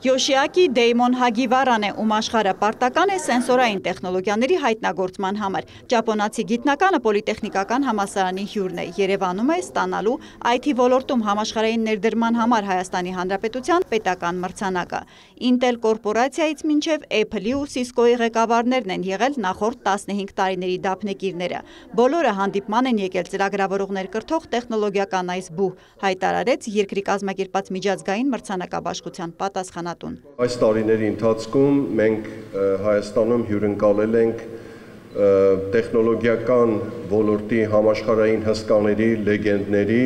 Yoshiaki Daemon Hagiwaran է, ում աշխարհը պարտական է սենսորային տեխնոլոգիաների հայտնագործման համար։ Ճապոնացի գիտնականը պոլիտեխնիկական համալսարանի հյուրն է, Երևանում է ստանալու IT ոլորտում համաշխարհային ներդրման համար Հայաստանի Հանրապետության պետական մրցանակը։ Intel կորպորացիայից մինչև Apple-ի ու Cisco-ի ղեկավարներն են եղել նախորդ 15 տարիների դափնեկիրները։ Բոլորը հանդիպման են եկել ծրագրավորողներ կրթող տեխնոլոգիական այս բուհ, հայտարարեց երկրի կազմակերպած միջազգային մրցանակաբաշխության պատասխանատուն։ Այս տարիների ընթացքում մենք Հայաստանում հյուրընկալել ենք տեխնոլոգիական ոլորտի համաշխարհային հսկաների, լեգենդների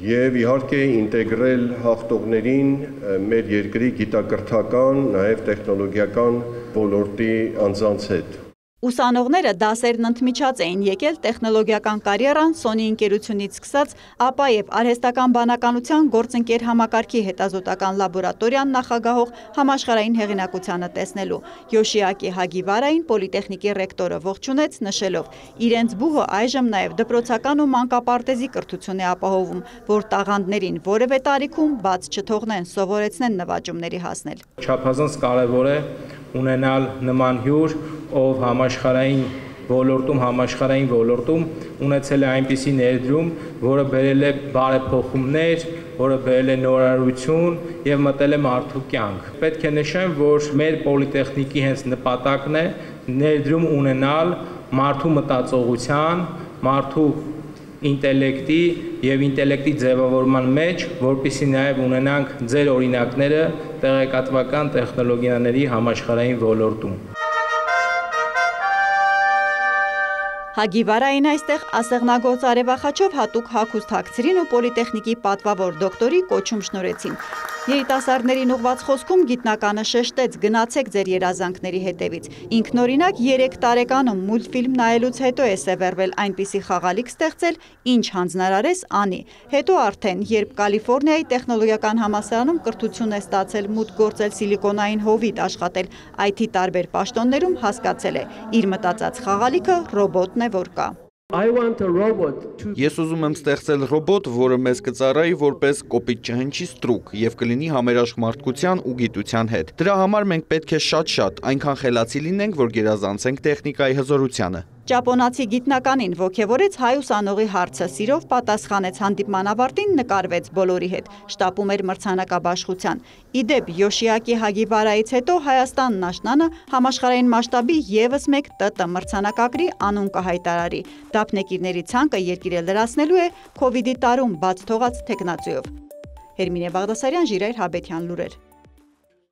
եւ իհարկե ինտեգրել հաղթողներին մեր երկրի գիտակրթական, նաեւ տեխնոլոգիական ոլորտի անձանց հետ։ Ուսանողները դասերն ընդմիջած էին եկել տեխնոլոգիական կարիերան Sony ընկերությունից սկսած, ապա եւ արհեստական բանականության գործընկեր համակարգի հետազոտական լաբորատորիան նախագահող համաշխարհային հեղինակությանը տեսնելու։ Yoshiaki Hagiwara'ին պոլիտեխնիկի ռեկտորը ողջունեց, նշելով. իրենց բուհը այժմ նաեւ դպրոցական ու մանկապարտեզի կրթություն է ապահովում, որ տաղանդներին որևէ տարիքում բաց չթողնեն, սովորեցնեն նվաճումների հասնել։ Չափազանց կարևոր է ունենալ նման հյուր, ով համաշխարհային ոլորտում ունեցել է այնպիսի ներդրում, որը բերել է բարեփոխումներ, որը բերել է նորարարություն եւ մտել է մարդու կյանք։ Պետք է նշեմ, որ մեր պոլիտեխնիկի հենց նպատակն է ներդրում ունենալ մարդու մտածողության, մարդու ինտելեկտի եւ ինտելեկտի ձևավորման մեջ, որպեսզի նաեւ ունենանք ձեր օրինակները տեղեկատվական տեխնոլոգիաների համաշխարհային ոլորտում։ Hagiwara'ին այստեղ ասեղնագործ արևախաչով հատուկ հագուստ հագցրին ու պոլիտեխնիկի պատվավոր դոկտորի կոչում շնորհեցին։ Երիտասարդներին ուղված խոսքում գիտնականը շեշտեց, գնացեք ձեր երազանքների հետևից։ Ինքնօրինակ 3 տարեկանում մուլտֆիլմ նայելուց հետո է սևեռվել այնպիսի խաղալիք ստեղծել, ինչ հանձնարարես անի։ Հետո արդեն, երբ Կալիֆոռնիայի տեխնոլոգիական համալսարանում կրթություն է ստացել, մուտք գործել սիլիկոնային հովիտ աշխատել IT տարբեր պաշտոններում, հասկացել է, իր մտածած խաղալիքը ռոբոտն է, որ կա։ Ես ուզում եմ ստեղծել ռոբոտ, որը մեզ կծառայի որպես կոպիտ չհնչի ստրուկ եւ կլինի համերաշխ մարդկության ու գիտության հետ։ Դրա համար մենք պետք է շատ, այնքան խելացի լինենք, որ գերազանցենք տեխնիկայի հզորությանը։ Ճապոնացի գիտնականին ոգևորեց հայ ուսանողի հարցը, սիրով պատասխանեց, հանդիպման ավարտին նկարվեց բոլորի հետ, շտապում էր մրցանակաբաշխության։ Իդեպ Yoshiaki Hagiwara'ից հետո Հայաստանն աշնանը համաշխարհային մասշտաբի եւս մեկ ՏՏ մրցանակակրի անուն կհայտարարի։ Դափնեկիրների ցանկը երկիրը լրացնելու է COVID-ի տարում բաց թողած թեկնածուով։ Հերմինե Բաղդասարյան, Ժիրայր Հաբետյան, լուրեր։